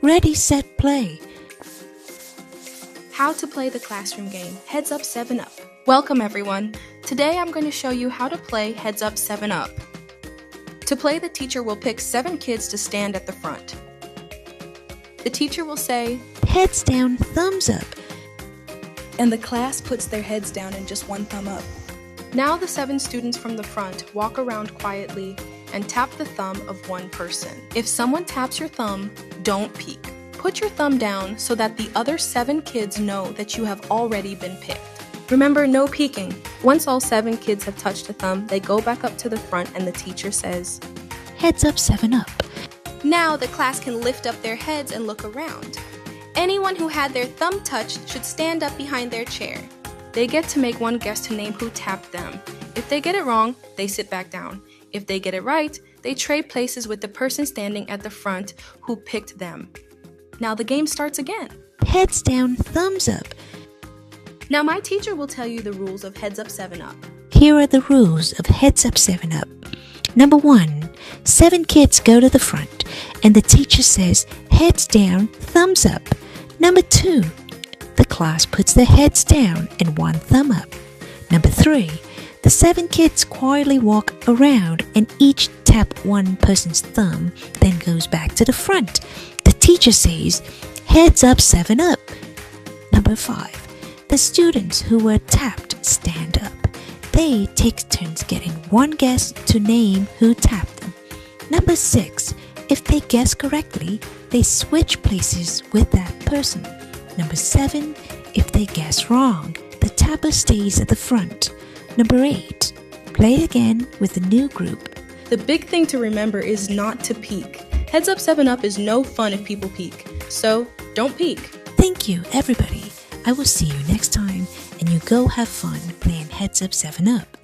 Ready, set, play. How to play the classroom game, Heads Up 7 Up. Welcome everyone. Today I'm going to show you how to play Heads Up 7 Up. To play, the teacher will pick 7 kids to stand at the front. The teacher will say, Heads down, thumbs up. and the class puts their heads down and just one thumb up. Now the 7 students from the front walk around quietly and tap the thumb of one person. If someone taps your thumb, don't peek. Put your thumb down so that the other 7 kids know that you have already been picked. Remember, no peeking. Once all 7 kids have touched a thumb, they go back up to the front and the teacher says, Heads up, 7 up. now the class can lift up their heads and look around. Anyone who had their thumb touched should stand up behind their chair. They get to make one guess to name who tapped them. If they get it wrong, they sit back down. If they get it right, they trade places with the person standing at the front who picked them. Now the game starts again. Heads down, thumbs up. Now my teacher will tell you the rules of Heads Up 7 Up. Here are the rules of Heads Up 7 Up. Number 1, 7 kids go to the front and the teacher says, heads down, thumbs up. Number 2, the class puts their heads down and one thumb up. Number 3, the 7 kids quietly walk around and each tap one person's thumb, then goes back to the front. The teacher says, heads up, 7 up. Number 5, the students who were tapped stand up. They take turns getting one guess to name who tapped them. Number 6, if they guess correctly, they switch places with that person. Number 7, if they guess wrong, the tapper stays at the front. Number 8, play again with the new group. The big thing to remember is not to peek. Heads Up 7 Up is no fun if people peek, so don't peek. Thank you, everybody. I will see you next time, and you go have fun playing Heads Up 7 Up.